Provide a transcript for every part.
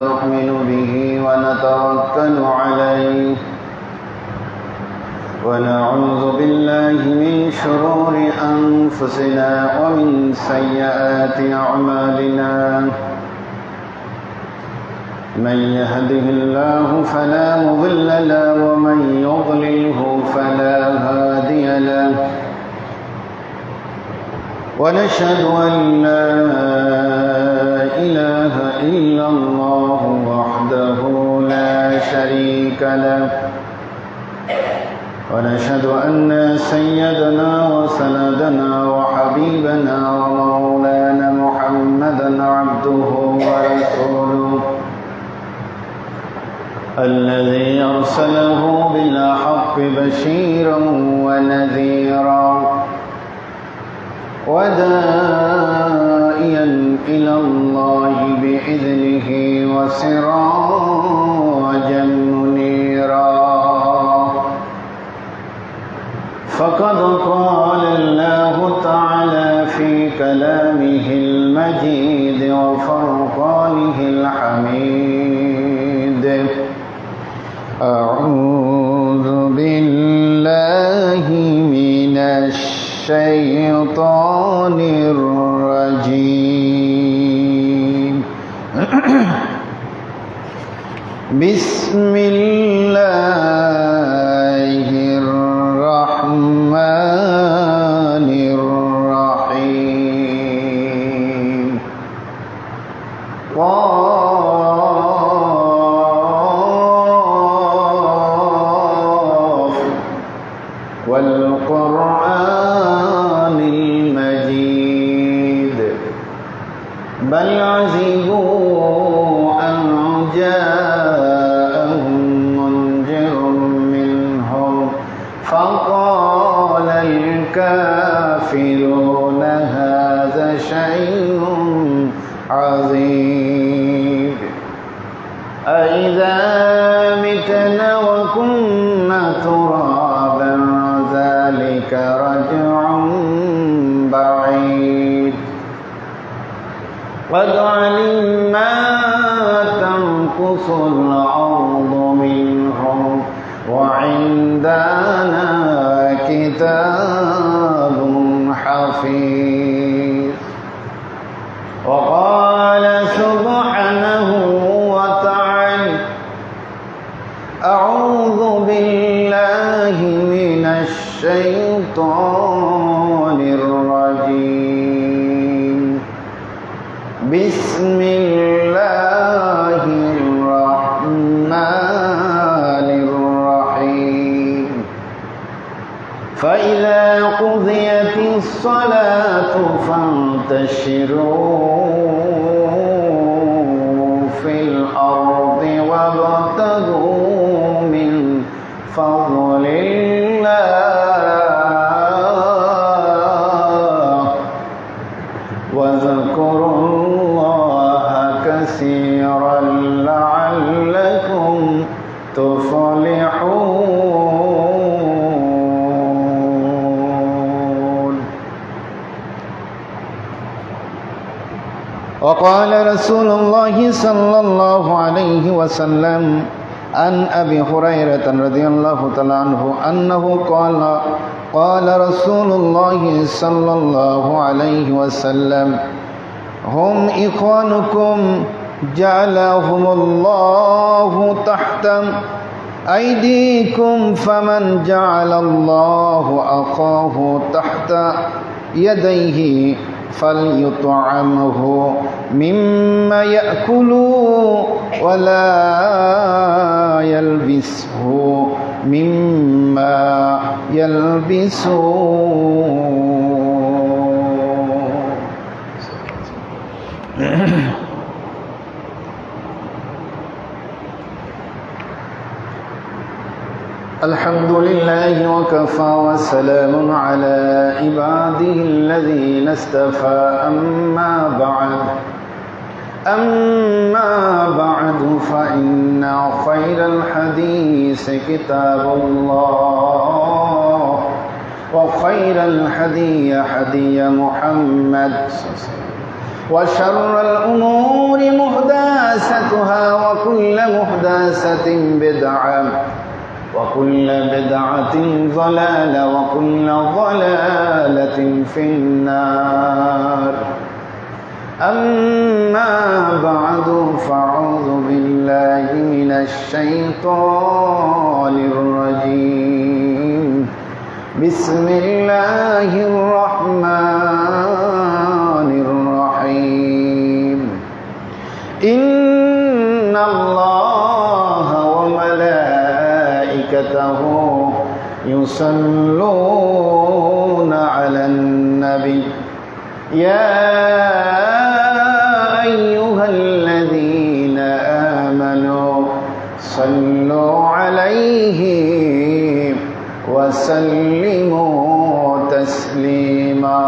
نؤمن به ونتوكل عليه ونعوذ بالله من شرور أنفسنا ومن سيئات أعمالنا من يهده الله فلا مضل له ومن يضلله فلا هادي له ونشهد أن لا إله إلا الله وحده لا شريك له ونشهد أن سيدنا وسندنا وحبيبنا ومولانا محمدا عبده ورسوله الذي أرسله بالحق بشيرا ونذيرا وداعيا إلى الله بإذنه وسراجا منيرا فقد قال الله تعالى في كلامه المجيد وفرقانه الحميد أعوذ بالله من الشيطان الرجيم بسم الله الرحمن الرحيم قاف والقرآن المجيد بل عجبوا أن جاءهم منذر منهم فقال الكافرون هذا شيء عظيم أإذا متنا وكنا ترابا ذلك رجع بعيد قد علمنا ما تنقص الأرض منهم وعندنا كتاب حفيظ وقال سبحانه وتعالى أعوذ بالله من الشيطان الرجيم بسم الله الرحمن الرحيم فإذا قضيت الصلاة فانتشروا في الأرض وابتغوا من فضل الله واذكروا الله كثيرا لعلكم تفلحون وقال رسول الله صلى الله عليه وسلم عن أبي هريرة رضي الله تعالى عنه أنه قال رسول الله صلى الله عليه وسلم هم إخوانكم جعلهم الله تحت أيديكم فمن جعل الله أخاه تحت يديه فليطعمه مما يأكل ولا يلبسه مما يلبسه الحمد لله وكفى وسلام على عباده الذين اصطفى أما بعد فإن خير الحديث كتاب الله وخير الهدي هدي محمد وشر الأمور محدثاتها وكل محدثة بدعة وكل بدعة ضلالة وكل ضلالة في النار أما بعد فأعوذ بالله من الشيطان الرجيم بسم الله الرحمن الرحيم إن الله وملائكته يصلون على النبي يا أيها الذين آمنوا صلوا عليه وسلموا تسليما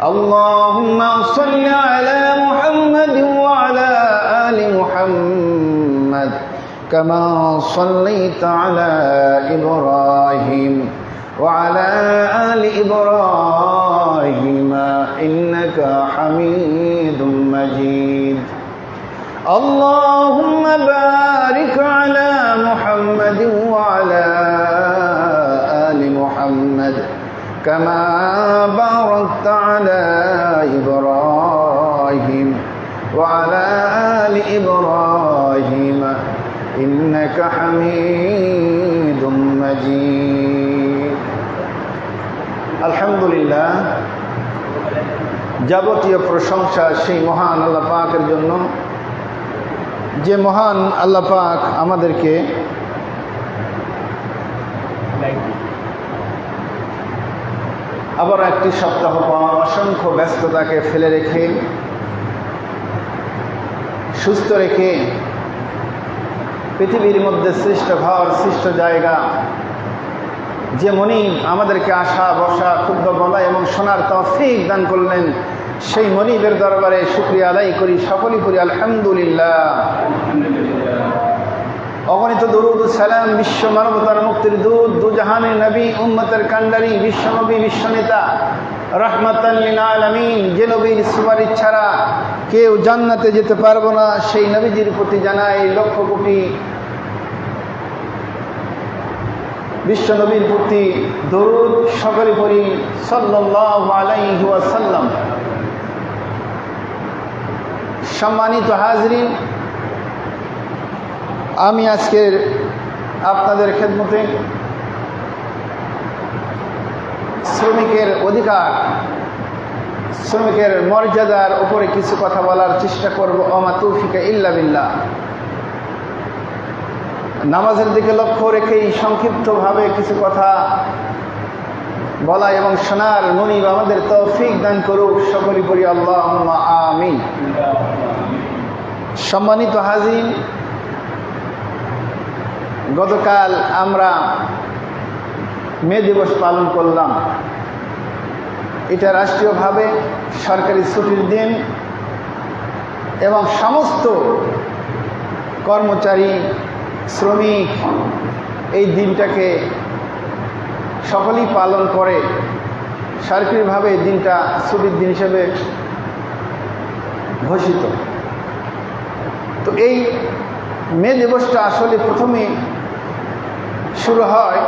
اللهم صل على محمد وعلى آل محمد كما صليت على إبراهيم وعلى آل إبراهيم إنك حميد مجيد اللهم بارك على محمد وعلى آل محمد كما باركت على إبراهيم وعلى آل إبراهيم إنك حميد مجيد আলহামদুলিল্লাহ যাবতীয় প্রশংসা সেই মহান আল্লাহ পাকের জন্য যে মহান আল্লাহ পাক আমাদেরকে আবার একটি সপ্তাহ পর অসংখ্য ব্যস্ততাকে ফেলে রেখে সুস্থ রেখে পৃথিবীর মধ্যে সৃষ্ট ঘর সৃষ্ট জায়গা যে মনিব আমাদেরকে আসা বসা ক্ষুদ্র বলা এবং শোনার তৌফিক দান করলেন সেই মনিবের দরবারে শুকরিয়া আদায় করি সকলেই করি আলহামদুলিল্লাহ অগণিত দরুদ সালাম বিশ্ব মানবতার মুক্তির দূত দুজাহানের নবী উম্মতের কান্ডারি বিশ্বনবী বিশ্বনেতা রাহমাতাল লিল আলামিন যে নবীর সুপারিশ ছাড়া কেউ জান্নাতে যেতে পারবো না সেই নবীজির প্রতি জানাই লক্ষ কোটি বিশ্ব নবীর প্রতি দরুদ সকলে পড়ি সাল্লাল্লাহু আলাইহি ওয়াসাল্লাম। সম্মানিত হাজরিন, আমি আজকের আপনাদের খেদমতে শ্রমিকের অধিকার শ্রমিকের মর্যাদার উপরে কিছু কথা বলার চেষ্টা করব। ওমা তৌফিকা ইল্লা বিল্লাহ। নামাজের দিকে লক্ষ্য রেখেই সংক্ষিপ্তভাবে কিছু কথা বলা এবং শোনার মনিব আমাদের তৌফিক দান করুক সকলেই পড়ি আল্লাহুম্মা আমিন। সম্মানিত হাজির, গতকাল আমরা মে দিবস পালন করলাম। এটা রাষ্ট্রীয়ভাবে সরকারি ছুটির দিন এবং সমস্ত কর্মচারী শ্রমিক এই দিনটাকে সকলেই পালন করে। সরকারিভাবে দিনটা ছুটির দিন হিসেবে ঘোষিত। তো এই মে দিবসটা আসলে প্রথমে শুরু হয়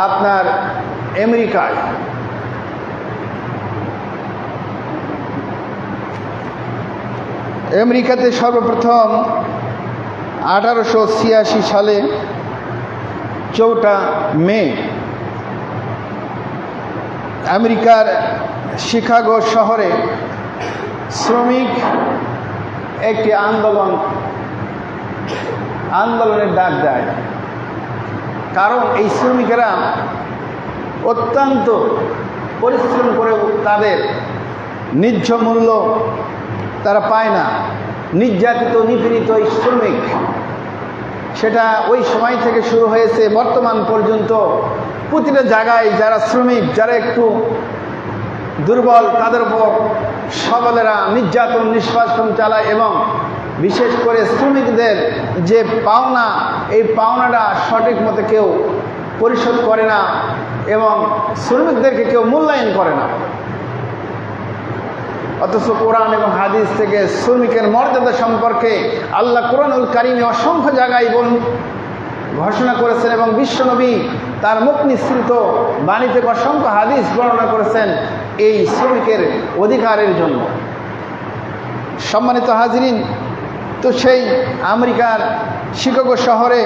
আপনার আমেরিকায়। আমেরিকাতে সর্বপ্রথম 1886 সালে 4 মে আমেরিকার শিকাগো শহরে শ্রমিক একটি আন্দোলনের ডাক দেয়। কারণ এই শ্রমিকেরা অত্যন্ত পরিশ্রম করে তাদের ন্যায্য মূল্য তারা পায় না। নির্যাতিত নিপীড়িত এই শ্রমিক, সেটা ওই সময় থেকে শুরু হয়েছে বর্তমান পর্যন্ত প্রতিটা জায়গায় যারা শ্রমিক, যারা একটু দুর্বল, তাদের উপর সবলেরা নির্যাতন নিষ্কাশন চালায় এবং বিশেষ করে শ্রমিকদের যে পাওনা, এই পাওনাটা সঠিক মতো কেউ পরিশোধ করে না এবং শ্রমিকদেরকে কেউ মূল্যায়ন করে না। অথচ কোরআন এবং হাদিস থেকে শ্রমিকের মর্যাদা সম্পর্কে আল্লাহ কোরআনুল কারিমে অসংখ্য জায়গায় ঘোষণা করেছেন এবং বিশ্বনবী তার মুখ নিঃসৃত বাণী থেকে অসংখ্য হাদিস বর্ণনা করেছেন এই শ্রমিকের অধিকারের জন্য। সম্মানিত হাজিরিন, তো সেই আমেরিকার শিকাগো শহরে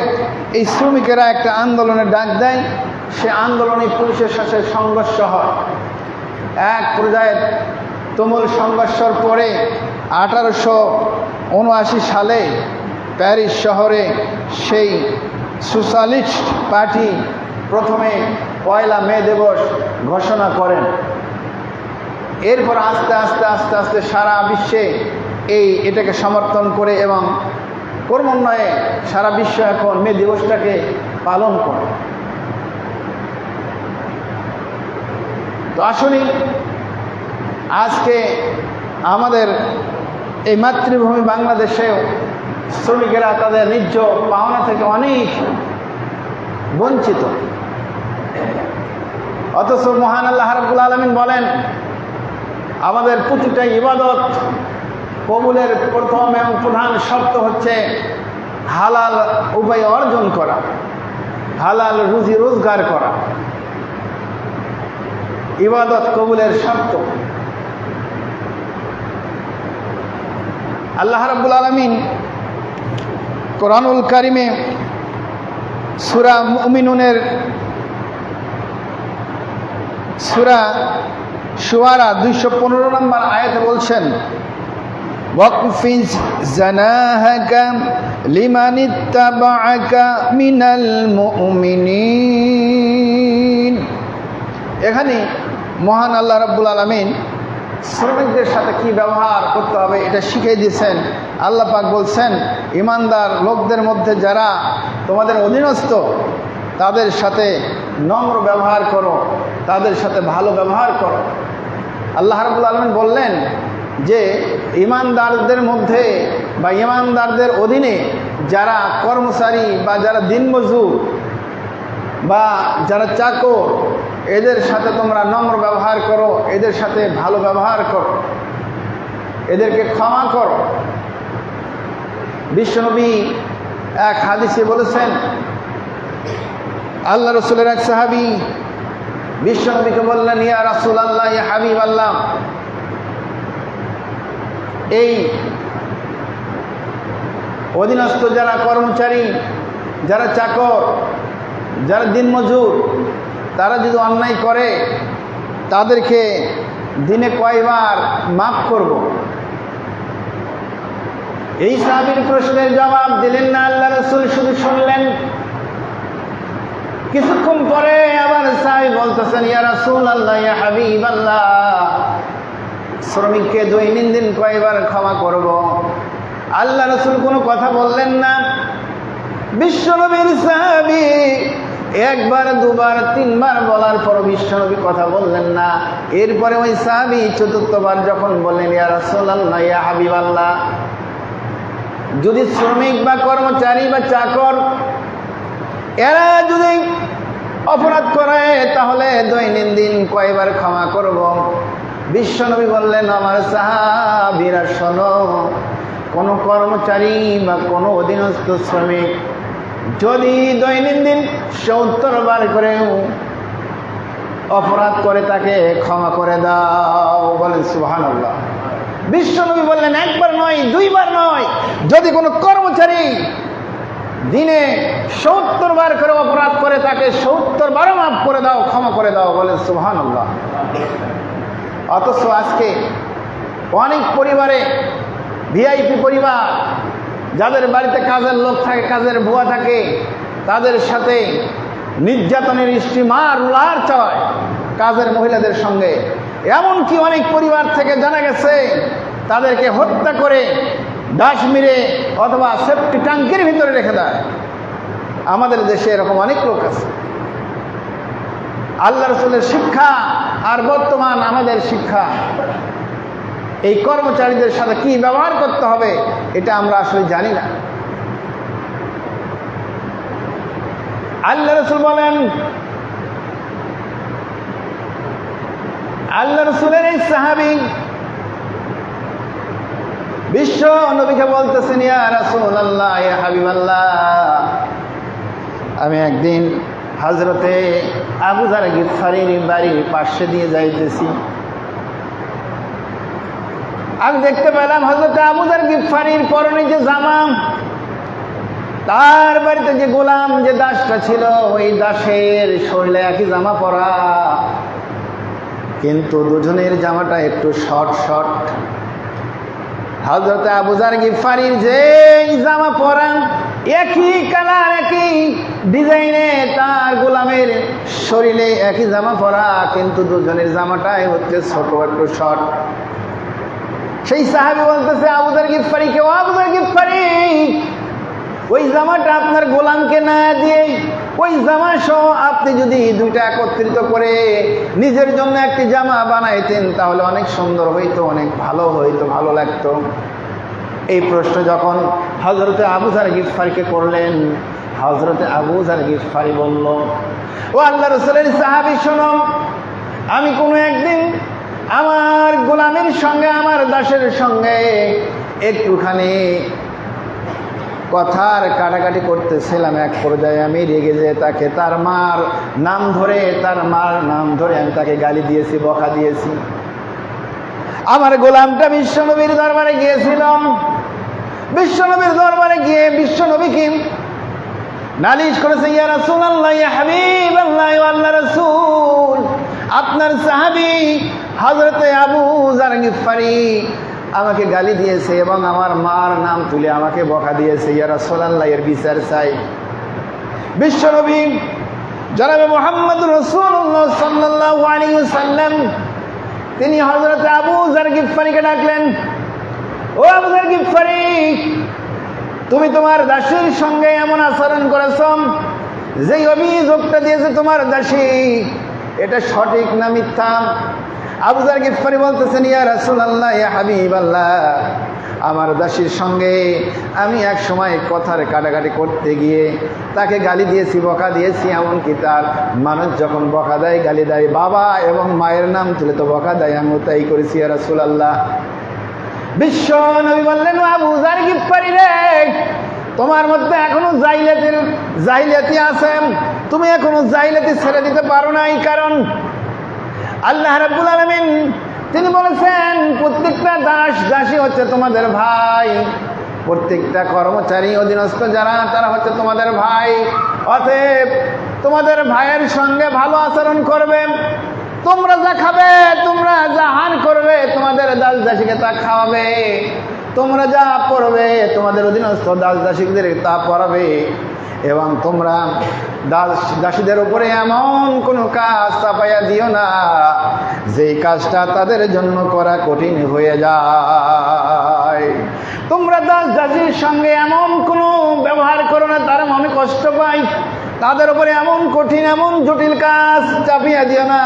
এই শ্রমিকেরা একটা আন্দোলনের ডাক দেয়। সে আন্দোলনে পুলিশের সাথে সংঘর্ষ হয়। এক পর্যায়ে তুমুল সংঘর্ষের পরে 1879 সালে প্যারিস শহরে সেই সোশ্যালিস্ট পার্টি প্রথমে 1 মে দিবস ঘোষণা করেন। এরপর আস্তে আস্তে আস্তে আস্তে সারা বিশ্বে এটাকে সমর্থন করে এবং ক্রমান্বয়ে সারা বিশ্ব এখন মে দিবসটাকে পালন করে। তো আসলে আজকে আমাদের এই মাতৃভূমি বাংলাদেশেও শ্রমিকেরা তাদের ন্যায্য পাওনা থেকে অনেক বঞ্চিত। অথচ মহান আল্লাহ রাব্বুল আলামিন বলেন, আমাদের প্রতিটা ইবাদত কবুলের প্রথম এবং প্রধান শর্ত হচ্ছে হালাল উপায় অর্জন করা, হালাল রুজি রোজগার করা। ইবাদত কবুলের শর্ত। আল্লাহ রাব্বুল আলামিন কোরআনুল কারিমে সূরা মুমিনুনের সূরা শুআরা 215 নম্বর আয়াতে বলছেন, ওয়াকফিজ জানাহাকা লিমানিত্তাবাআকা মিনাল মুমিনিন। এখানে মহান আল্লাহ রাব্বুল আলামিন শ্রমিকদের সাথে কি ব্যবহার করতে হবে এটা শিখিয়ে দিয়েছেন। আল্লাহ পাক বলছেন, ইমানদার লোকদের মধ্যে যারা তোমাদের অধীনস্থ তাদের সাথে নম্র ব্যবহার করো, তাদের সাথে ভালো ব্যবহার করো। আল্লাহ রাব্বুল আলামিন বললেন যে ইমানদারদের মধ্যে বা ইমানদারদের অধীনে যারা কর্মচারী বা যারা দিনমজুর বা যারা চাকর, এদের সাথে তোমরা নম্র ব্যবহার করো, এদের সাথে ভালো ব্যবহার করো, এদেরকে ক্ষমা করো। বিশ্বনবী এক হাদিসে বলেছেন, আল্লাহ রসুলের এক সাহাবী বিশ্বনবীকে বললেন, ইয়া রাসূলুল্লাহ, ইয়া হাবিবাল্লাহ, এই অধীনস্থ যারা কর্মচারী, যারা চাকর, যারা দিনমজুর, তারা যদি অন্যায় করে তাদেরকে দিনে কয়বার মাফ করব? এই সাহাবীর প্রশ্নের জবাব দিলেন না আল্লাহ রাসূল, শুধু শুনলেন। কিছুক্ষণ পরে আবার সাহাবী বলতেছেন, ইয়া রাসূলুল্লাহ, ইয়া হাবিবাল্লাহ, শ্রমিককে দৈনন্দিন কয়বার ক্ষমা করব? আল্লাহ রাসূল কোনো কথা বললেন না। বিশ্বনবীর সাহাবী একবার, দুবার, তিনবার বলার পর বিশ্বনবী কথা বললেন না। এরপরে ওই সাহাবী চতুর্থবার যখন বললেন, ইয়া রাসূলুল্লাহ, ইয়া হাবিবাল্লাহ, যদি শ্রমিক বা কর্মচারী বা চাকর এরা যদি অপরাধ করে তাহলে দৈনন্দিন কয়বার ক্ষমা করব? বিশ্বনবী বললেন, আমার সাহাবীরা শোনো, কোনো কর্মচারী বা কোনো অধীনস্থ শ্রমিক যদি দৈনন্দিন 70 বার করেও অপরাধ করে তাকে ক্ষমা করে দাও। বলেন সুবহানাল্লাহ। বিশ্বনবী বললেন, একবার নয়, দুইবার নয়, যদি কোনো কর্মচারী দিনে 70 বার করে অপরাধ করে তাকে 70 বারও মাফ করে দাও, ক্ষমা করে দাও। বলেন সুবহানাল্লাহ। অথচ আজকে অনেক পরিবারে, ভিআইপি পরিবার, যাদের বাড়িতে কাজের লোক থাকে, কাজের বুয়া থাকে, তাদের সাথে নির্যাতনের স্টিমার উলার চয় কাজের মহিলাদের সঙ্গে। এমনকি অনেক পরিবার থেকে জানা গেছে তাদেরকে হত্যা করে ডাস মেরে অথবা সেফটি ট্যাঙ্কের ভিতরে রেখে দেয়। আমাদের দেশে এরকম অনেক লোক আছে। আল্লাহ রাসূলের শিক্ষা আর বর্তমান আমাদের শিক্ষা, এই কর্মচারীদের সাথে কি ব্যবহার করতে হবে এটা আমরা আসলে জানি না। আল্লাহ রাসূল বলেন, আল্লাহ রাসূলের এই সাহাবী বিশ্ব নবীকে বলতেছেন, ইয়া রাসূলুল্লাহ, ইয়া হাবিবাল্লাহ, আমি একদিন হযরতে আবু যার গিফারীর বাড়ির পাশে দিয়ে যাইতেছি। আমি দেখতে পেলাম হযরতে আবু যার গিফারীর পরনে যে জামা, তার বাড়িতে যে গোলাম, যে দাসটা ছিল, ওই দাসের শরীরে একই জামা পরা, কিন্তু দুজনের জামাটা একটু শর্ট শর্ট। হযরতে আবু যার গিফারীর যে জামা পরা, একই কালার, একই ডিজাইনে, তার গোলামের শরীরে একই জামা পরা, কিন্তু দুজনের জামাটাই হচ্ছে ছোট, একটু শর্ট। সেই সাহাবী বলতেছে আবু যার গিফারীকে, ও আবু যার গিফারী, ওই জামাটা আপনার গোলামকে না দিয়ে ওই জামা সহ আপনি যদি দুইটা একত্রিত করে নিজের জন্য একটি জামা বানাইতেন, তাহলে অনেক সুন্দর হইতো, অনেক ভালো হইতো, ভালো লাগতো। এই প্রশ্ন যখন হযরতে আবু যার গিফারীকে করলেন, হযরতে আবু যার গিফারী বলল, ও আল্লাহর রাসূলের সাহাবী, শোনো, আমি কোনো একদিন আমার গোলামের সঙ্গে, আমার দাসের সঙ্গে একটুখানি কথার কাটাকাটি করতেছিলাম। এক পর্যায়ে আমি রেগে যেয়ে তাকে তার মার নাম ধরে আমি তাকে গালি দিয়েছি, বকা দিয়েছি। আমার গোলামটা বিশ্বনবীর দরবারে গিয়েছিলাম। বিশ্বনবীর দরবারে গিয়ে বিশ্বনবীকে নালিশ করেছে, ইয়া রাসূলুল্লাহ, ইয়া হাবিবাল্লাহ, ইয়া আল্লাহর রাসূল, আপনার সাহাবী হযরতে আবু যার গিফারী আমাকে গালি দিয়েছে এবং আমার মার নাম তুলে আমাকে বকা দিয়েছে। ইয়া রাসূলুল্লাহ, এর বিচার চাই। বিশ্বনবী জনাবে মুহাম্মদ রাসূলুল্লাহ সাল্লাল্লাহু আলাইহি ওয়াসাল্লাম তিনি হযরতে আবু যার গিফারীকে ডাকলেন, ও আবু যার গিফারী, তুমি তোমার দাসীর সঙ্গে এমন আচরণ করেছো, যেই অভিযোগটা দিয়েছে তোমার দাসী, এটা সঠিক না মিথ্যা? আবু যার গিফারী বলতেছেন, ইয়া রাসূলুল্লাহ, ইয়া হাবিবাল্লাহ, আমার দাসীর সঙ্গে আমি এক সময় কথার কাটাকাটি করতে গিয়ে তাকে গালি দিয়েছি, বকা দিয়েছি। এমনকি তার মানুষ যখন বকা দেয়, গালি দেয়, বাবা এবং মায়ের নাম তুলে তো বকা দেয়, আমিও তাই করেছি ইয়া রাসূলুল্লাহ। বিশ্ব নবী বললেন, আবু যার গিফারী রে, তোমার মধ্যে এখনো জাহিলিয়াতি আছে, তুমি এখনো জাহিলিয়াতি ছেড়ে দিতে পারো নাই। কারণ আল্লাহ রাব্বুল আলামিন তিনি বলেছেন, প্রত্যেকটা দাসী হচ্ছে তোমাদের ভাই, প্রত্যেকটা কর্মচারী, অধীনস্থ যারা, তারা হচ্ছে তোমাদের ভাই। অতএব তোমাদের ভাইয়ের সঙ্গে ভালো আচরণ করবে। তোমরা যা খাবে, তোমরা যা হান করবে, তোমাদের দাসীকে তা খাওয়াবে। তোমরা যা পড়বে, তোমাদের অধীনস্থ দাসীদের তা পড়াবে। এবং তোমরা দাসীদের উপরে এমন কোনো কাজ চাপাইয়া দিও না যেই কাজটা তাদের জন্য করা কঠিন হয়ে যায়। তোমরা দাসীর সঙ্গে এমন কোনো ব্যবহার করো না তারা মনে কষ্ট পায়। তাদের উপরে এমন কঠিন, এমন জটিল কাজ চাপিয়ে দিও না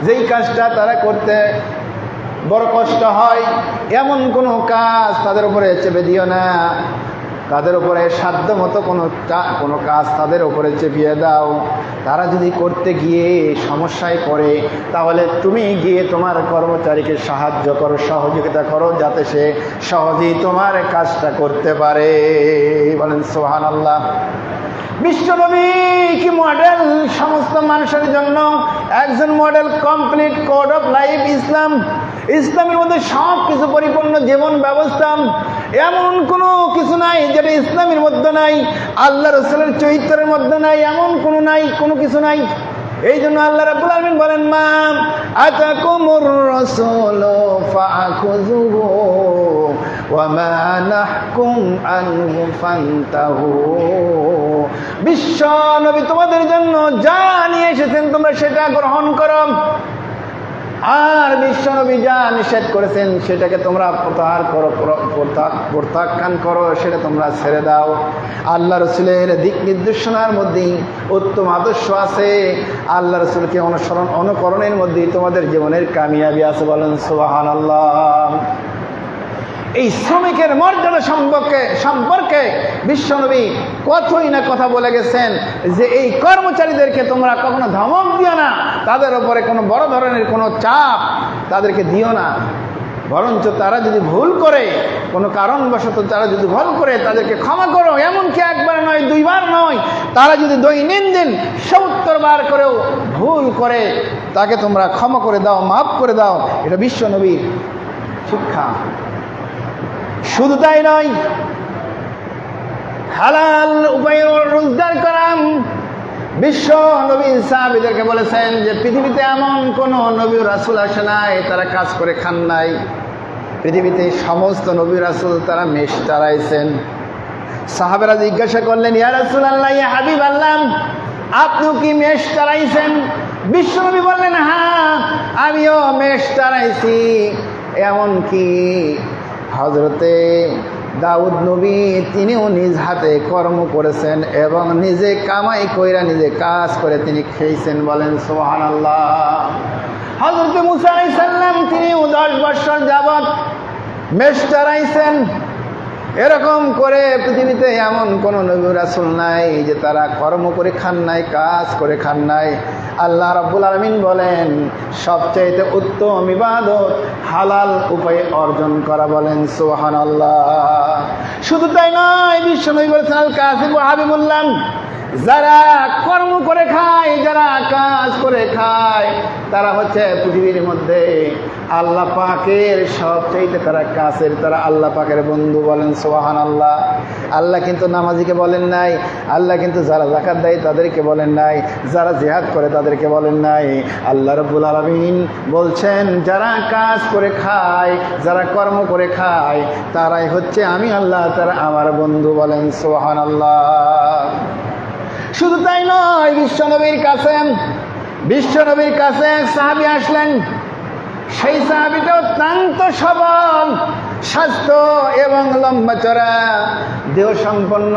যেই কাজটা তারা করতে বড় কষ্ট হয়। এমন কোনো কাজ তাদের উপরে চেপে দিও না। তাদের উপরে সাধ্য মতো কোনো কাজ তাদের উপরে চেপিয়ে দাও। তারা যদি করতে গিয়ে সমস্যায় পড়ে, তাহলে তুমি গিয়ে তোমার কর্মচারীকে সাহায্য করো, সহযোগিতা করো, যাতে সে সহজেই তোমার কাজটা করতে পারে। বলেন সুবহানাল্লাহ। বিশ্বনবী কি মডেল সমস্ত মানুষের জন্য, একজন model, complete code of life Islam. ইসলামের মধ্যে সব কিছু পরিপূর্ণ জীবন ব্যবস্থা, এমন কোনো কিছু নাই যেটা ইসলামের মধ্যে নাই, আল্লাহ রাসূলের চরিত্রের মধ্যে নাই, এমন কোনো কিছু নাই। এই জন্য আল্লাহ রাব্বুল আলামিন বলেন, মা আতাকুমুর রাসূলু ফাখুযুহু ওয়া মা নাহকুম আনহু ফান্তাহু। বিশ্ব নবী তোমাদের জন্য যা নিয়ে এসেছেন তোমরা সেটা গ্রহণ করো, আর বিশ্বনবী যা নিষেধ করেছেন সেটাকে তোমরা প্রত্যাখ্যান করো, সেটা তোমরা ছেড়ে দাও। আল্লাহ রসুলের দিক নির্দেশনার মধ্যেই উত্তম আদর্শ আছে। আল্লাহ রসুলকে অনুকরণের মধ্যেই তোমাদের জীবনের কামিয়াবি আছে। বলেন সুবহানাল্লাহ। এই শ্রমিকের মর্যাদা সম্পর্কে বিশ্বনবী কতই না কথা বলে গেছেন যে এই কর্মচারীদেরকে তোমরা কখনো ধমক দিও না, তাদের উপরে কোনো বড় ধরনের কোনো চাপ তাদেরকে দিও না। বরঞ্চ তারা যদি ভুল করে, কোনো কারণবশত তারা যদি ভুল করে, তাদেরকে ক্ষমা করো। এমনকি একবার নয়, দুইবার নয়, তারা যদি দৈনন্দিন ৭০ বার করেও ভুল করে, তাকে তোমরা ক্ষমা করে দাও, মাফ করে দাও। এটা বিশ্ব নবীর শিক্ষা। শুধু তাই নয়, হালাল উপায়ে রোজগার করা। বিশ্ব নবী সাহাবীদেরকে বলেছেন যে পৃথিবীতে এমন কোন নবী রাসূল আসে নাই তারা কাজ করে খান নাই। পৃথিবীতে সমস্ত নবী রাসূল তারা মেষ চড়াইছেন। সাহাবারা জিজ্ঞাসা করলেন, ইয়া রাসূলুল্লাহ, ইয়া হাবিবাল্লাহ, আপনিও কি মেষ চড়াইছেন? বিশ্ব নবী বললেন, হ্যাঁ, আমিও মেষ চড়াইছি। এমনকি হযরতে দাউদ নবী তিনিও নিজ হাতে কর্ম করেছেন এবং নিজে কামাই কইরা নিজে কাজ করে তিনি খেয়েছেন। বলেন সুবহানাল্লাহ। হযরতে মুসা আলাইহিস সালাম তিনিও 10 বছর যাবত মেষ চড়াইছেন। এরকম করে পৃথিবীতে এমন কোন নবী রাসূল নাই যে তারা কর্ম করে খান নাই, কাজ করে খান নাই। আল্লাহ রাব্বুল আলামিন বলেন সবচেয়ে উত্তম ইবাদত হালাল উপায়ে অর্জন করা। বলেন সুবহানাল্লাহ। শুধু তাই নয়, বিশ্বনবী বলেছেন, আল কাসিবু হাবিবুল্লাহ, যারা কর্ম করে খায়, যারা কাজ করে খায়, তারা হচ্ছে পৃথিবীর মধ্যে আল্লাহ পাকের সবচেয়ে তারা কাছের, তারা আল্লাহ পাকের বন্ধু। বলেন সুবহানাল্লাহ। আল্লাহ কিন্তু নামাজিকে বলেন নাই, আল্লাহ কিন্তু যারা যাকাত দেয় তাদেরকে বলেন নাই, যারা জিহাদ করে তাদেরকে বলেন নাই। আল্লাহ রাব্বুল আলামিন বলছেন যারা কাজ করে খায়, যারা কর্ম করে খায়, তারাই হচ্ছে আমি আল্লাহ, তারা আমার বন্ধু। বলেন সুবহানাল্লাহ। শুধু তাই নয়, বিশ্বনবীর কাছে এক সাহাবী আসলেন। সেই সাহাবীটা অত্যন্ত সবল, স্বাস্থ্য এবং লম্বা চড়া দেহ সম্পন্ন।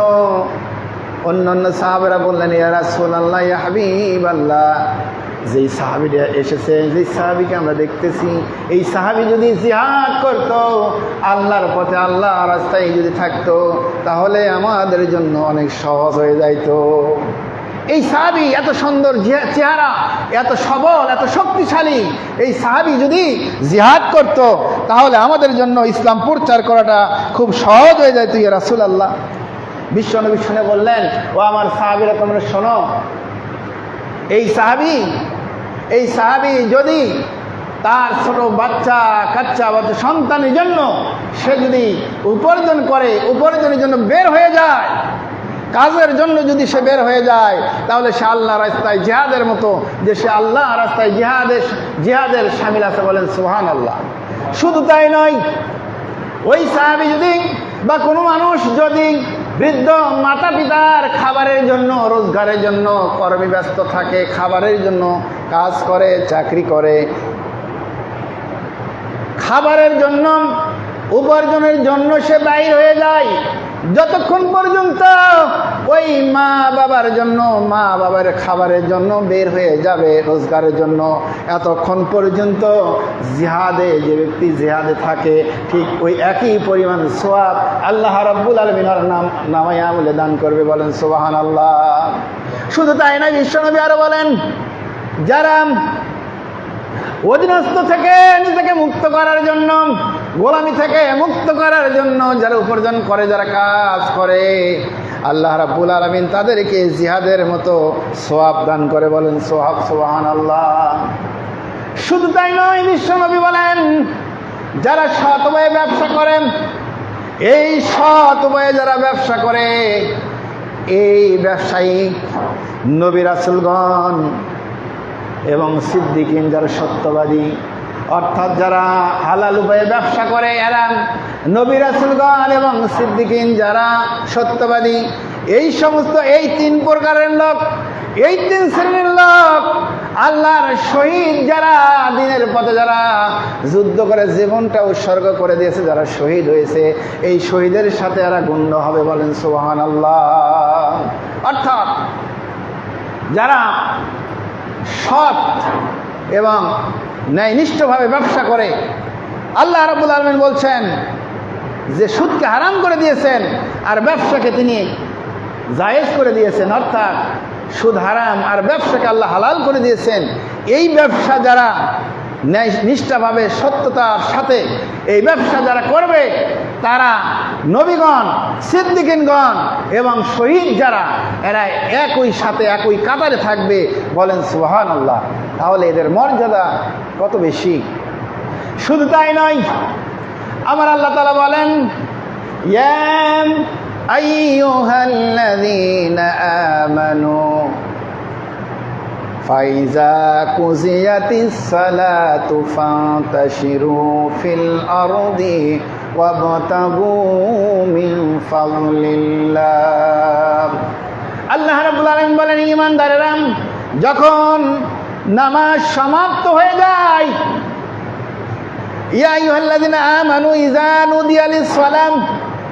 অন্যান্য সাহাবারা বললেন, ইয়া রাসূলুল্লাহ, ইয়া হাবিবাল্লাহ, যেই সাহাবীরা এসেছে, যেই সাহাবীকে আমরা দেখতেছি, এই সাহাবী যদি জিহাদ করত, আল্লাহর পথে আল্লাহর রাস্তায় যদি থাকতো, তাহলে আমাদের জন্য অনেক সহজ হয়ে যাইতো। এই সাহাবী এত সুন্দর চেহারা, এত সবল, এত শক্তিশালী, এই সাহাবী যদি জিহাদ করত, তাহলে আমাদের জন্য ইসলাম প্রচার করাটা খুব সহজ হয়ে যাইতো। ইয়া রাসূলুল্লাহ। বিশ্বনবী শুনে বললেন, ও আমার সাহাবীরা, তোমরা শোনো, এই সাহাবী যদি তার ছোট কাচ্চা সন্তানের জন্য সে যদি উপার্জনের জন্য বের হয়ে যায়, কাজের জন্য যদি সে বের হয়ে যায়, তাহলে সে আল্লাহ রাস্তায় জিহাদের মতো, যে সে আল্লাহ রাস্তায় জিহাদের শামিল আছে। বলেন সুবহানাল্লাহ। শুধু তাই নয়, ওই সাহাবী যদি বা কোনো মানুষ যদি বৃদ্ধ মাতা পিতার খাবারের জন্য, রোজগারের জন্য কর্মে ব্যস্ত থাকে, খাবারের জন্য কাজ করে, চাকরি করে, খাবারের জন্য, উপার্জনের জন্য সে বাইর হয়ে যায়, যতক্ষণ পর্যন্ত ওই মা বাবার খাবারের জন্য বের হয়ে যাবে, রোজগারের জন্য, এতক্ষণ পর্যন্ত যে ব্যক্তি জিহাদে থাকে, ঠিক ওই একই পরিমাণ সওয়াব আল্লাহ রাব্বুল আলামিন নামায়ে আমলে দান করবে। বলেন সুবহানাল্লাহ। শুধু তাই নয়, বিশ্বনবী আরো বলেন, যারা অধীনস্থ থেকে নিজেকে মুক্ত করার জন্য, গোলামি থেকে মুক্ত করার জন্য যারা উপার্জন করে, যারা কাজ করে, আল্লাহ রাব্বুল আলামিন তাদেরকে জিহাদের মতো সওয়াব দান করে। বলেন সুবহানাল্লাহ। শুধু তাই নয়, বিশ্বনবী বলেন, যারা সৎ উপায়ে ব্যবসা করেন, এই সৎ উপায়ে যারা ব্যবসা করে, এই ব্যবসায়ী নবী রাসূলগণ এবং সিদ্দিকিন, যারা সত্যবাদী, অর্থাৎ যারা হালাল উপায়ে ব্যবসা করে, এরা নবী রাসূলগণ এবং সিদ্দিকিন যারা সত্যবাদী, এই সমস্ত এই 3 প্রকারের লোক, এই 3 শ্রেণীর লোক, আল্লাহর শহীদ যারা দ্বীনের পথে যারা যুদ্ধ করে জীবনটা উৎসর্গ করে দিয়েছে, যারা শহীদ হয়েছে, এই শহীদের সাথে এরা গণ্য হবে। বলেন সুবহানাল্লাহ। অর্থাৎ যারা সৎ এবং ন্যায়নিষ্ঠভাবে ব্যবসা করে, আল্লাহ রাব্বুল আলামিন বলছেন যে সুদকে হারাম করে দিয়েছেন আর ব্যবসাকে তিনি জায়েজ করে দিয়েছেন, অর্থাৎ সুদ হারাম আর ব্যবসাকে আল্লাহ হালাল করে দিয়েছেন। এই ব্যবসা যারা নিষ্ঠাভাবে সত্যতার সাথে এই ব্যবসা যারা করবে তারা নবীগণ, সিদ্দিকিনগণ এবং শহীদ যারা, এরা একই সাথে একই কাতারে থাকবে। বলেন সুবহানাল্লাহ। তাহলে এদের মর্যাদা কত বেশি। শুধু তাই নয়, আমার আল্লাহ তাআলা বলেন, ইয়া আইয়ুহাল্লাযীনা আমানু ফাইজা কুজিয়াতিস সালাতু ফান্তাশিরু ফিল আরদি ওয়াবতাগু মিন ফাদলিল্লাহ। আল্লাহ রাব্বুল আলামিন বলেন, ঈমানদারেরা, যখন নামাজ সমাপ্ত হয়ে যায়, ইয়া আইয়ুহাল্লাযীনা আমানু ইযা নুদিয়া লিস-সালাম,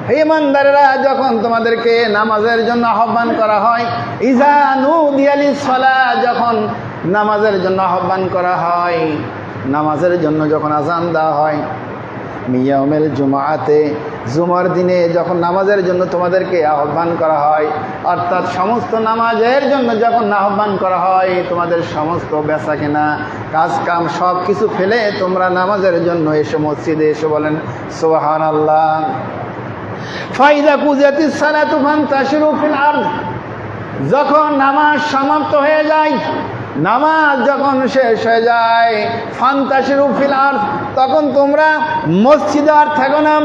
হে ঈমানদারেরা, যখন তোমাদেরকে নামাজের জন্য আহ্বান করা হয়, ইযা নুদিয়া লিস-সালাহ, যখন নামাজের জন্য আহ্বান করা হয়, নামাজের জন্য যখন আযান দেওয়া হয়, মিয়াউমিল জুমআতে, জুমার দিনে যখন নামাজের জন্য তোমাদেরকে আহ্বান করা হয়, অর্থাৎ সমস্ত নামাজের জন্য যখন আহ্বান করা হয়, তোমাদের সমস্ত বেচা কেনা কাজ কাম সব কিছু ফেলে তোমরা নামাজের জন্য এসো, মসজিদে এসো। বলেন সুবহানাল্লাহ। ফাইযা কুজিয়াতিস সালাতু ফান্তাশিরু ফিল আরদ, যখন নামাজ সমাপ্ত হয়ে যায়, নামাজ যখন শেষ হয়ে যায়, ফান্তাশিরু ফিল আরদ, তখন তোমরা মসজিদে আর থাকো না,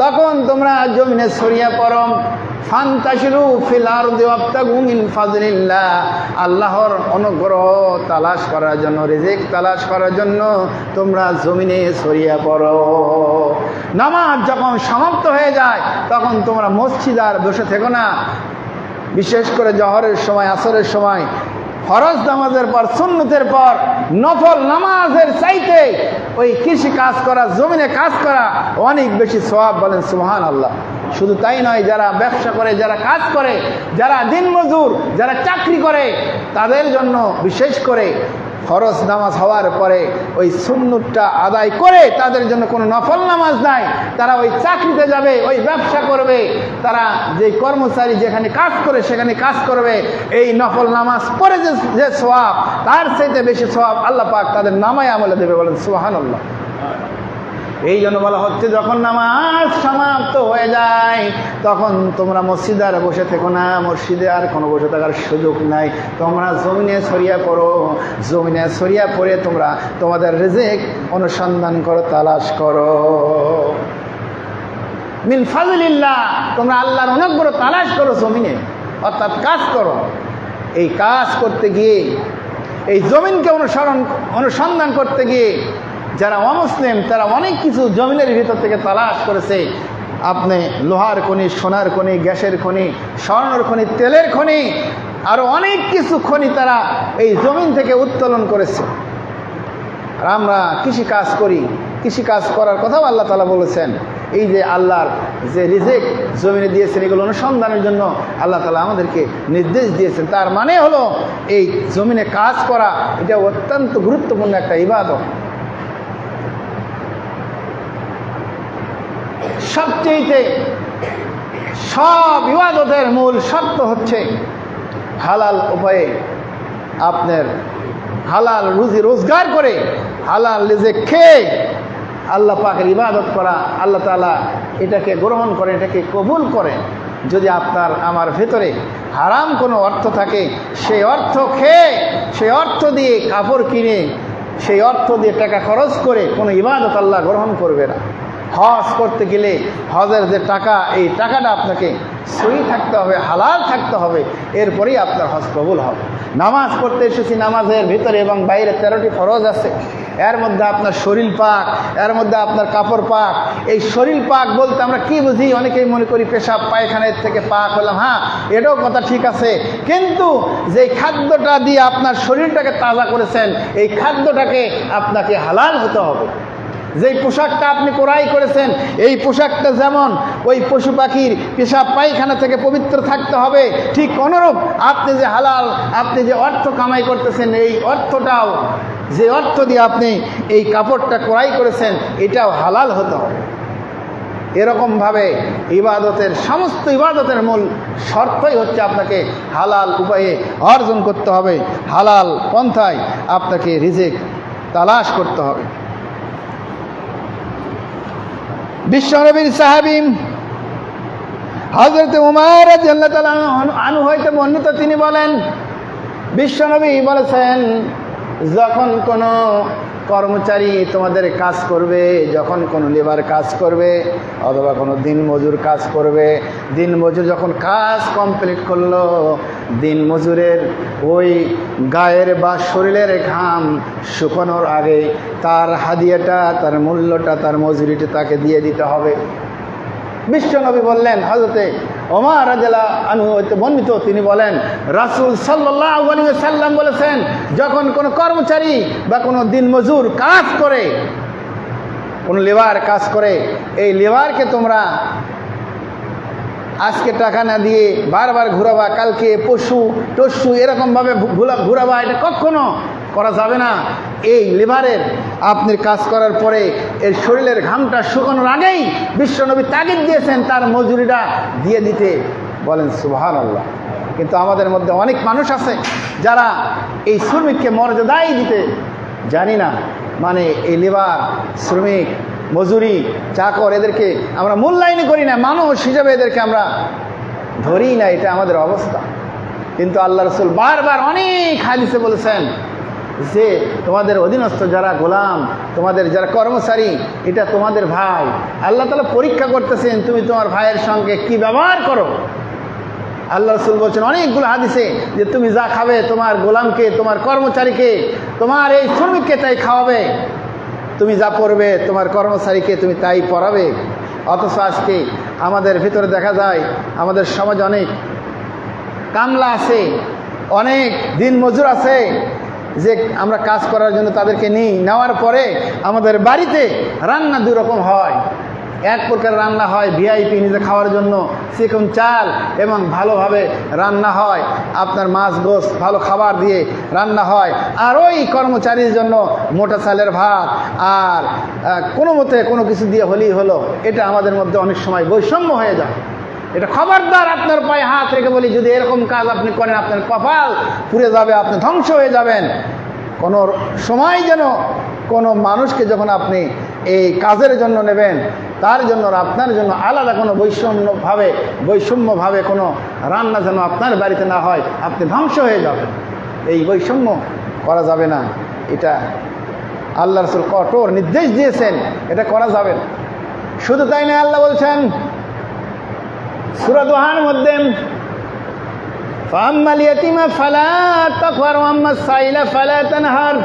তখন তোমরা জমিনে ছড়িয়ে পড়ো। ফান্তাশিরু ফিল আরদি ওয়াবতাগু মিন ফাদলিল্লাহ, আল্লাহর অনুগ্রহ তালাশ করার জন্য, রিজিক তালাশ করার জন্য তোমরা জমিনে ছড়িয়ে পড়ো। নামাজ যখন সমাপ্ত হয়ে যায়, তখন তোমরা মসজিদ আর বসে থেকো না। বিশেষ করে জহরের সময়, আসরের সময়, ফরজ নামাজের পর, সুন্নতের পর নফল নামাজের চাইতে ওই কৃষি কাজ করা, জমিনে কাজ করা অনেক বেশি সওয়াব। বলেন সুবহানাল্লাহ। শুধু তাই নয়, যারা ব্যবসা করে, যারা কাজ করে, যারা দিনমজুর, যারা চাকরি করে, তাদের জন্য বিশেষ করে ফরজ নামাজ হওয়ার পরে ওই সুন্নতটা আদায় করে তাদের জন্য কোনো নফল নামাজ নাই। তারা ওই চাকরিতে যাবে, ওই ব্যবসা করবে, তারা যে কর্মচারী যেখানে কাজ করে সেখানে কাজ করবে, এই নফল নামাজ পড়ে যে সওয়াব, তার চাইতে বেশি সওয়াব আল্লাহ পাক তাদের নামায় আমলে দেবে। বলেন সুবহানাল্লাহ। এই জন্য বলা হচ্ছে, যখন নামাজ সমাপ্ত হয়ে যায়, তখন তোমরা মসজিদে আর বসে থেকো না, মসজিদে আর কোনো বসে থাকার সুযোগ নাই, তোমরা জমিনে ছড়িয়ে পড়ো। জমিনে ছড়িয়ে পড়ে তোমরা তোমাদের রিজিক অনুসন্ধান করো, তালাশ করো। মিন ফাযলিল্লাহ, তোমরা আল্লাহর অনুগ্রহ তালাশ করো জমিনে, অর্থাৎ কাজ করো। এই কাজ করতে গিয়ে, এই জমিনকে অনুসন্ধান করতে গিয়ে যারা অমুসলিম, তারা অনেক কিছু জমিনের ভিতর থেকে তালাশ করেছে। আপনি লোহার খনি, সোনার খনি, গ্যাসের খনি, স্বর্ণের খনি, তেলের খনি, আরও অনেক কিছু খনি তারা এই জমিন থেকে উত্তোলন করেছে। আর আমরা কৃষিকাজ করি, কৃষিকাজ করার কথাও আল্লাহ তাআলা বলেছেন। এই যে আল্লাহর যে রিজিক জমিনে দিয়েছেন, এগুলো অনুসন্ধানের জন্য আল্লাহ তাআলা আমাদেরকে নির্দেশ দিয়েছেন। তার মানে হলো এই জমিনে কাজ করা, এটা অত্যন্ত গুরুত্বপূর্ণ একটা ইবাদত। সবচেয়ে সব ইবাদতের মূল শর্ত হচ্ছে হালাল উপায়ে আপনার হালাল রুজি রোজগার করে, হালাল রিজিক খেয়ে আল্লাহ পাকের ইবাদত করা। আল্লাহ তাআলা এটাকে গ্রহণ করে, এটাকে কবুল করে। যদি আপনার আমার ভেতরে হারাম কোনো অর্থ থাকে, সেই অর্থ খেয়ে, সেই অর্থ দিয়ে কাপড় কিনে, সেই অর্থ দিয়ে টাকা খরচ করে কোনো ইবাদত আল্লাহ গ্রহণ করবে না। হজ করতে গেলে হজের যে টাকা, এই টাকাটা আপনাকে সহি থাকতে হবে, হালাল থাকতে হবে, এরপরেই আপনার হজ কবুল হবে। নামাজ পড়তে এসেছি, নামাজের ভিতরে এবং বাইরে 13টি ফরজ আছে। এর মধ্যে আপনার শরীর পাক, এর মধ্যে আপনার কাপড় পাক। এই শরীর পাক বলতে আমরা কি বুঝি? অনেকেই মনে করি পেশাব পায়খানার থেকে পাক হলাম। হ্যাঁ, এটাও কথা ঠিক আছে, কিন্তু যেই খাদ্যটা দিয়ে আপনার শরীরটাকে তাজা করেছেন, এই খাদ্যটাকে আপনাকে হালাল হতে হবে। যেই পোশাকটা আপনি ক্রয় করেছেন, এই পোশাকটা যেমন ওই পশু পাখির পেশাব পায়খানা থেকে পবিত্র থাকতে হবে, ঠিক অনুরূপ আপনি যে হালাল, আপনি যে অর্থ কামাই করতেছেন, এই অর্থটাও, যে অর্থ দিয়ে আপনি এই কাপড়টা ক্রয় করেছেন, এটাও হালাল হতে হবে। এরকমভাবে ইবাদতের, সমস্ত ইবাদতের মূল শর্তই হচ্ছে আপনাকে হালাল উপায়ে অর্জন করতে হবে, হালাল পন্থায় আপনাকে রিজিক তালাশ করতে হবে। বিশ্বনবীর সাহাবী হযরত উমর রাদিয়াল্লাহু তাআলা আনহু হইতে বর্ণিত, তিনি বলেন বিশ্বনবী বলেছেন, যখন কোনো কর্মচারী তোমাদের কাজ করবে, যখন কোনো লেবার কাজ করবে অথবা কোনো দিনমজুর কাজ করবে, দিনমজুর যখন কাজ কমপ্লিট করলো, দিনমজুরের ওই গায়ের বা শরীরের ঘাম শুকানোর আগে তার হাদিয়াটা, তার মূল্যটা, তার মজুরিটা তাকে দিয়ে দিতে হবে। বিশ্বনবী বললেন, হযরতে ওমর রাদিয়াল্লাহু আনহু হতে বর্ণিত, তিনি বলেন রাসূল সাল্লাল্লাহু আলাইহি ওয়াসাল্লাম বলেছেন, যখন কোনো কর্মচারী বা কোনো দিনমজুর কাজ করে, কোনো লেবার কাজ করে, এই লেবারকে তোমরা আজকে টাকা না দিয়ে বারবার ঘুরাবা, কালকে পশু টসু এরকমভাবে ঘুরাবা, এটা কখনো করা যাবে না। এই লেবারের আপনি কাজ করার পরে এর শরীরের ঘামটা শুকানোর আগেই বিশ্বনবী তাগিদ দিয়েছেন তার মজুরিটা দিয়ে দিতে। বলেন সুবহানাল্লাহ। কিন্তু আমাদের মধ্যে অনেক মানুষ আছে যারা এই শ্রমিককে মর্যাদাই দিতে জানি না, মানে এই লেবার, শ্রমিক, মজুরি, চাকর, এদেরকে আমরা মূল্যায়ন করি না, মানুষ হিসেবে এদেরকে আমরা ধরি না, এটা আমাদের অবস্থা। কিন্তু আল্লাহ রাসূল বারবার অনেক হাদিসে বলেছেন যে তোমাদের অধীনস্থ যারা গোলাম, তোমাদের যারা কর্মচারী, এটা তোমাদের ভাই। আল্লাহ তাআলা পরীক্ষা করতেছেন তুমি তোমার ভাইয়ের সঙ্গে কি ব্যবহার করো। আল্লাহ রাসূল বলছেন অনেকগুলো হাদিসে যে তুমি যা খাবে তোমার গোলামকে, তোমার কর্মচারীকে, তোমার এই শ্রমিককে তাই খাওয়াবে, তুমি যা পড়বে তোমার কর্মচারীকে তুমি তাই পড়াবে। অথচ আজকে আমাদের ভিতরে দেখা যায় আমাদের সমাজে অনেক কামলা আছে, অনেক দিনমজুর আছে যে আমরা কাজ করার জন্য তাদেরকে নিই, নেওয়ার পরে আমাদের বাড়িতে রান্না দুই রকম হয়। এক প্রকার রান্না হয় ভিআইপি নিজে খাওয়ার জন্য, চিকন চাল এবং ভালোভাবে রান্না হয়, আপনার মাছ গোস ভালো খাবার দিয়ে রান্না হয়। আর ওই কর্মচারীর জন্য মোটা চালের ভাত আর কোনো মতে কোনো কিছু দিয়ে হলেই হলো। এটা আমাদের মধ্যে অনেক সময় বৈষম্য হয়ে যায়। এটা খবরদার, আপনার পায়ে হাত রেখে বলি, যদি এরকম কাজ আপনি করেন আপনার কপাল পুড়ে যাবে, আপনি ধ্বংস হয়ে যাবেন। কোনো সময় যেন কোনো মানুষকে যখন আপনি এই কাজের জন্য নেবেন, তার জন্য আপনার জন্য আলাদা কোনো বৈষম্যভাবে কোনো রান্না যেন আপনার বাড়িতে না হয়, আপনি ধ্বংস হয়ে যাবেন। এই বৈষম্য করা যাবে না, এটা আল্লাহ রাসূল কঠোর নির্দেশ দিয়েছেন, এটা করা যাবে না। শুধু তাই না, আল্লাহ বলছেন সূরা দুহার মধ্যে ফাম্মাল ইয়াতীমা ফালা তাকহার ওয়া আম্মাস সাইলা ফালা তানহার।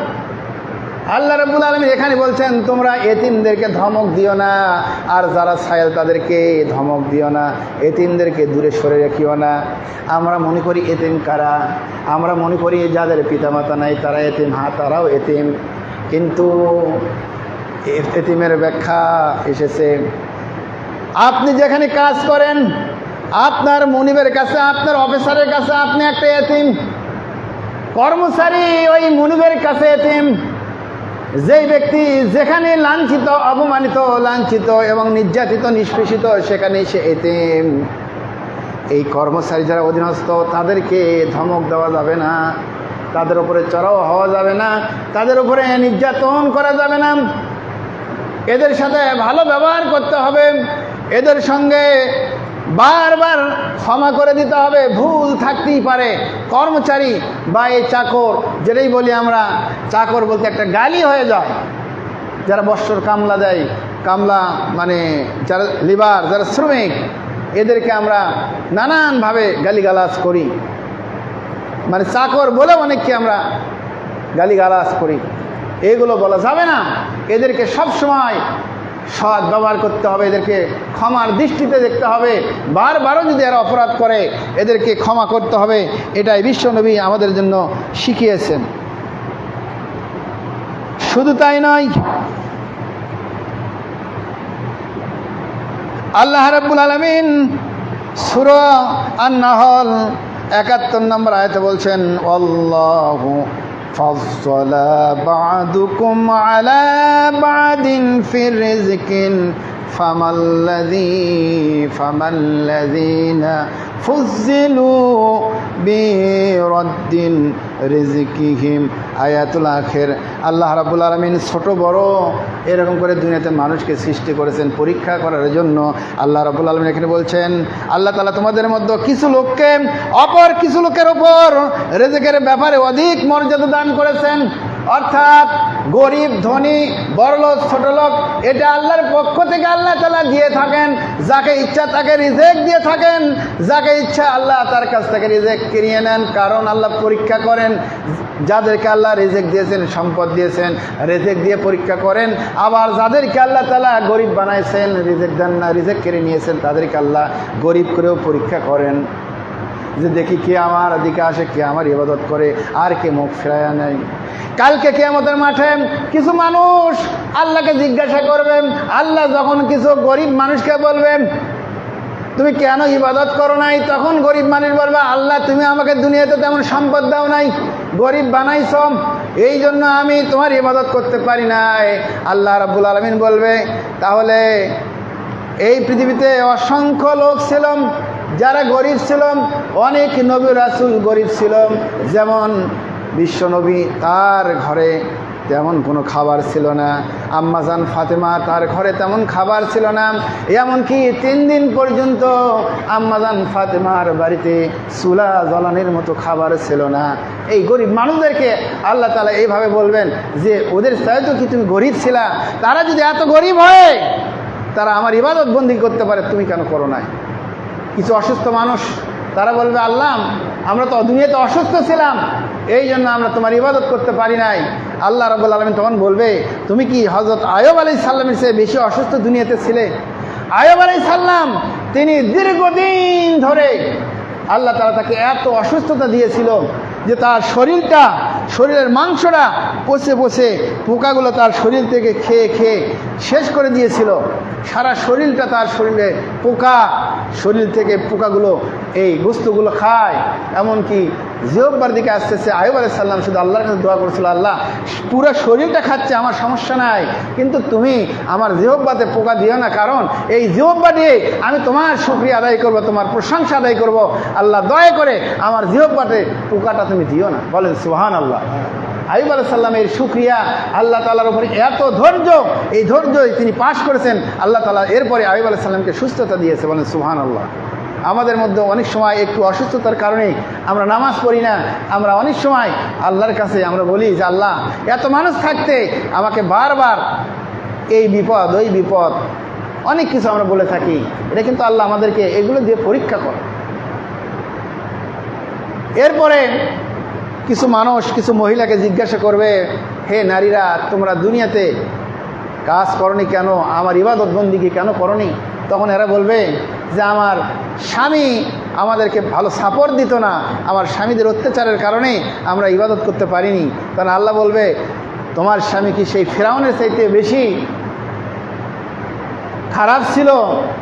আল্লাহ রাব্বুল আলামিন এখানে বলছেন তোমরা এতিমদেরকে ধমক দিও না, আর যারা সাইল তাদেরকে ধমক দিও না, এতিমদেরকে দূরে সরে রাখিও না। আমরা মনে করি এতিম কারা, আমরা মনে করি যাদের পিতামাতা নাই তারা এতিম, হ্যাঁ তারাও এতিম। কিন্তু এতিমের ব্যাখ্যা এসেছে, আপনি যেখানে কাজ করেন আপনার মনিবের কাছে, আপনার অফিসারের কাছে আপনি একটা এতিম, কর্মচারী ওই মনিবের কাছে এতিম। যেই ব্যক্তি যেখানে লাঞ্ছিত, অপমানিত, লাঞ্ছিত এবং নির্যাতিত, নিষ্পেষিত, সেখানে সে এতিম। এই কর্মচারী যারা অধীনস্থ তাদেরকে ধমক দেওয়া যাবে না, তাদের উপরে চড়াও হওয়া যাবে না, তাদের উপরে নির্যাতন করা যাবে না। এদের সাথে ভালো ব্যবহার করতে হবে, এদের সঙ্গে বারবার ক্ষমা করে দিতে হবে। ভুল থাকতেই পারে, কর্মচারী বা এই চাকর, যেটাই বলি আমরা চাকর বলতে একটা গালি হয়ে যায়। যারা বৎসর কামলা দেয়, কামলা মানে যারা লেবার, যারা শ্রমিক, এদেরকে আমরা নানানভাবে গালিগালাজ করি, মানে চাকর বলে অনেককে আমরা গালিগালাজ করি। এগুলো বলা যাবে না। এদেরকে সবসময় সৎ ব্যবহার করতে হবে, এদেরকে ক্ষমার দৃষ্টিতে দেখতে হবে। বারবারও যদি এরা অপরাধ করে এদেরকে ক্ষমা করতে হবে। এটাই বিশ্বনবী আমাদের জন্য শিখিয়েছেন। শুধু তাই নয়, আল্লাহ রাব্বুল আলামিন সূরা আন-নাহল ৭১ নম্বর আয়াতে বলছেন, আল্লাহু ফাজ্জালা বা'দুকুম আলা বা'দিন ফি রিজকিন ফামাল্লাযীনা ফুজ্জিলু বিরাদ্দিল রিজকিহিম। আয়াতুল আখির। আল্লাহ রাব্বুল আলামিন ছোট বড় এরকম করে দুনিয়াতে মানুষকে সৃষ্টি করেছেন পরীক্ষা করার জন্য। আল্লাহ রাব্বুল আলামিন এখানে বলছেন, আল্লাহ তাআলা তোমাদের মধ্যে কিছু লোককে অপর কিছু লোকের ওপর রিজকের ব্যাপারে অধিক মর্যাদা দান করেছেন। অর্থাৎ গরিব ধনী বড়লোক ছোটলোক এটা আল্লাহর পক্ষ থেকে আল্লাহ তাআলা দিয়ে থাকেন। যাকে ইচ্ছা তাকে রিজেক দিয়ে থাকেন, যাকে ইচ্ছা আল্লাহ তার কাছ থেকে রিজেক কিনিয়ে নেন। কারণ আল্লাহ পরীক্ষা করেন যাদেরকে আল্লাহ রিজেক দিয়েছেন, সম্পদ দিয়েছেন, রিজেক দিয়ে পরীক্ষা করেন। আবার যাদেরকে আল্লাহ তাআলা গরিব বানাইছেন, রিজেক দেন না, রিজেক কেড়ে নিয়েছেন, তাদেরকে আল্লাহ গরিব করেও পরীক্ষা করেন যে দেখি কে আমার দিকে আসে, কে আমার ইবাদত করে, আর কে মুখ ফেরায়া নেয়। কালকে কিয়ামতের মাঠে কিছু মানুষ আল্লাহকে জিজ্ঞাসা করবেন। আল্লাহ যখন কিছু গরিব মানুষকে বলবেন তুমি কেন ইবাদত করো নাই, তখন গরিব মানুষ বলবে আল্লাহ তুমি আমাকে দুনিয়াতে তেমন সম্পদ দাও নাই, গরিব বানাইছ, এই জন্য আমি তোমার ইবাদত করতে পারি নাই। আল্লাহ রাব্বুল আলামিন বলবে তাহলে এই পৃথিবীতে অসংখ্য লোক ছিল যারা গরিব ছিল, অনেক নবী রাসূল গরিব ছিল। যেমন বিশ্বনবী, তার ঘরে তেমন কোনো খাবার ছিল না। আম্মাজান ফাতেমা, তার ঘরে তেমন খাবার ছিল না। এমনকি 3 দিন পর্যন্ত আম্মাজান ফাতেমার বাড়িতে চুলা জ্বালানোর মতো খাবার ছিল না। এই গরিব মানুষদেরকে আল্লাহ তাআলা এইভাবে বলবেন যে ওদের চাইতো কি তুমি গরিব ছিলা? তারা যদি এত গরিব হয় তারা আমার ইবাদত বন্দি করতে পারে, তুমি কেন করো নাই? কিছু অসুস্থ মানুষ তারা বলবে আল্লাহ আমরা তো দুনিয়াতে অসুস্থ ছিলাম, এই জন্য আমরা তোমার ইবাদত করতে পারি নাই। আল্লাহ রাব্বুল আলামিন তখন বলবে তুমি কি হযরত আইয়ুব আলাইহিস সালামের চেয়ে বেশি অসুস্থ দুনিয়াতে ছিলে? আইয়ুব আলাইহিস সালাম তিনি দীর্ঘদিন ধরে আল্লাহ তাআলা তাকে এত অসুস্থতা দিয়েছিল যে তার শরীরের মাংসটা পচে পচে পোকাগুলো তার শরীর থেকে খেয়ে খেয়ে শেষ করে দিয়েছিল। সারা শরীরটা তার শরীরে পোকা, শরীর থেকে পোকাগুলো এই গোস্তগুলো খায়। এমনকি জিহ্বার দিকে আসতেছে আইয়ুব আলাইহিস সালাম শুধু আল্লাহর কাছে দোয়া করেছিল, আল্লাহ পুরো শরীরটা খাচ্ছে আমার সমস্যা নাই, কিন্তু তুমি আমার জিহ্বাতে পোকা দিও না, কারণ এই জিহ্বা দিয়ে আমি তোমার শুকরিয়া আদায় করব, তোমার প্রশংসা আদায় করব। আল্লাহ দয়া করে আমার জিহ্বাতে পোকাটা তুমি দিও না। বলেন সুবহানাল্লাহ। আইয়ুব আলাইহিস সালামের শুকরিয়া, আল্লাহ তাআলার উপরে এত ধৈর্য, এই ধৈর্যই তিনি পাশ করেছেন। আল্লাহ তাআলা এরপরে আইয়ুব আলাইহিস সালামকে সুস্থতা দিয়েছে। বলেন সুবহানাল্লাহ। আমাদের মধ্যে অনেক সময় একটু অসুস্থতার কারণে আমরা নামাজ পড়ি না। আমরা অনেক সময় আল্লাহর কাছে আমরা বলি যে আল্লাহ এত মানুষ থাকতে আমাকে বারবার এই বিপদ ওই বিপদ, অনেক কিছু আমরা বলে থাকি। এটা কিন্তু আল্লাহ আমাদেরকে এগুলো দিয়ে পরীক্ষা করে। এরপরে কিছু মানুষ কিছু মহিলাকে জিজ্ঞাসা করবে, হে নারীরা তোমরা দুনিয়াতে কাজ করনি কেন, আমার ইবাদত বন্দিগি কেন করনি? তখন এরা বলবে যে আমার স্বামী আমাদেরকে ভালো সাপোর্ট দিত না, আমার স্বামীদের অত্যাচারের কারণে আমরা ইবাদত করতে পারিনি। কারণ আল্লাহ বলবে তোমার স্বামী কি সেই ফিরআউনের চাইতে বেশি খারাপ ছিল?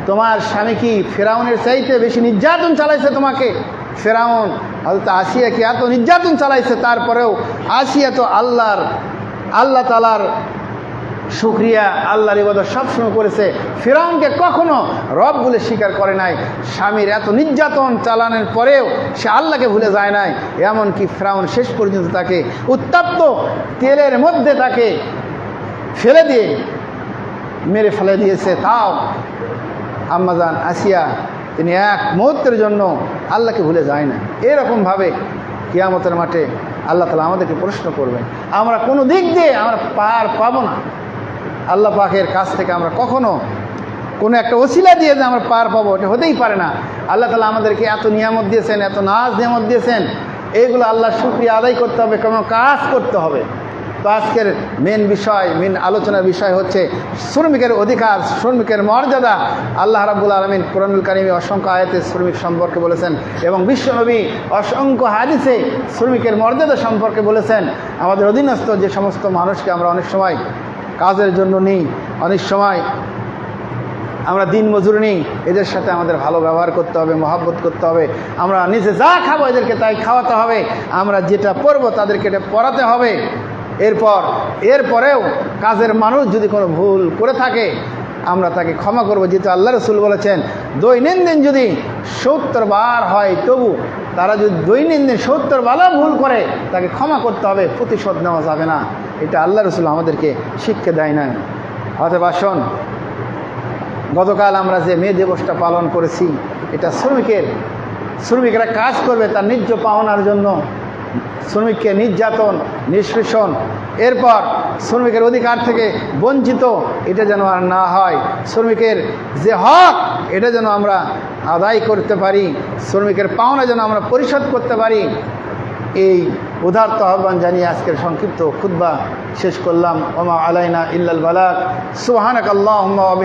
তোমার স্বামী কি ফিরআউনের চাইতে বেশি নির্যাতন চালাইছে তোমাকে? ফিরআউন হযরত আসিয়াকে এত নির্যাতন চালাইছে, তারপরেও আসিয়া তো আল্লাহ তাআলার শুকরিয়া, আল্লাহর ইবাদত সবসময় করেছে। ফিরআউনকে কখনো রব বলে স্বীকার করে নাই। স্বামীর এত নির্যাতন চালানোর পরেও সে আল্লাহকে ভুলে যায় নাই। এমনকি ফিরআউন শেষ পর্যন্ত তাকে উত্তপ্ত তেলের মধ্যে তাকে ফেলে দিয়ে মেরে ফেলে দিয়েছে। তাও আম্মাজান আসিয়া তিনি এক মুহূর্তের জন্য আল্লাহকে ভুলে যায় না। এরকমভাবে কিয়ামতের মাঠে আল্লাহ তাআলা আমাদেরকে প্রশ্ন করবেন। আমরা কোনো দিক দিয়ে আমরা পার পাবো না আল্লাহ পাকের কাছ থেকে। আমরা কখনো কোনো একটা ওসিলা দিয়ে যে আমরা পার পাবো, এটা হতেই পারে না। আল্লাহ তাআলা আমাদেরকে এত নিয়ামত দিয়েছেন, এত নাজ নিয়ামত দিয়েছেন, এইগুলো আল্লাহর শুকরিয়া আদায় করতে হবে, কোনো কাজ করতে হবে। তো আজকের মেন আলোচনার বিষয় হচ্ছে শ্রমিকের অধিকার, শ্রমিকের মর্যাদা। আল্লাহ রাব্বুল আলামিন কোরআনুল কারীমে অসংখ্য আয়াতে শ্রমিক সম্পর্কে বলেছেন এবং বিশ্বনবী অসংখ্য হাদিসে শ্রমিকের মর্যাদা সম্পর্কে বলেছেন। আমাদের অধীনস্থ যে সমস্ত মানুষকে আমরা অনেক সময় কাজের জন্য নিই, অনেক সময় আমরা দিন মজুর নিই, এদের সাথে আমাদের ভালো ব্যবহার করতে হবে, মহব্বত করতে হবে। আমরা নিজে যা খাবো এদেরকে তাই খাওয়াতে হবে, আমরা যেটা পরবো তাদেরকে এটা পরাতে হবে। এরপরেও কাজের মানুষ যদি কোনো ভুল করে থাকে, আমরা তাকে ক্ষমা করব। যেহেতু আল্লাহ রসুল বলেছেন দৈনন্দিন যদি 70 বার হয় তবু তারা যদি দৈনন্দিন 70 বার ভুল করে তাকে ক্ষমা করতে হবে, প্রতিশোধ নেওয়া যাবে না। এটা আল্লাহ রসুল আমাদেরকে শিক্ষা দেয় না। অতএব আসুন, গতকাল আমরা যে মে দিবসটা পালন করেছি, এটা শ্রমিকেরা কাজ করবে তার ন্যায্য পাওনার জন্য। শ্রমিককে নির্যাতন, নিষ্পেষণ, এরপর শ্রমিকের অধিকার থেকে বঞ্চিত এটা যেন আর না হয়। শ্রমিকের যে হক এটা যেন আমরা আদায় করতে পারি, শ্রমিকের পাওনা যেন আমরা পরিশোধ করতে পারি। এই উদারত আহ্বান জানিয়ে আজকের সংক্ষিপ্ত খুতবা শেষ করলাম। ওমা আলাইনা ইল্লাল বালাগ। সুবহানাকাল্লাহুম্মা ওয়া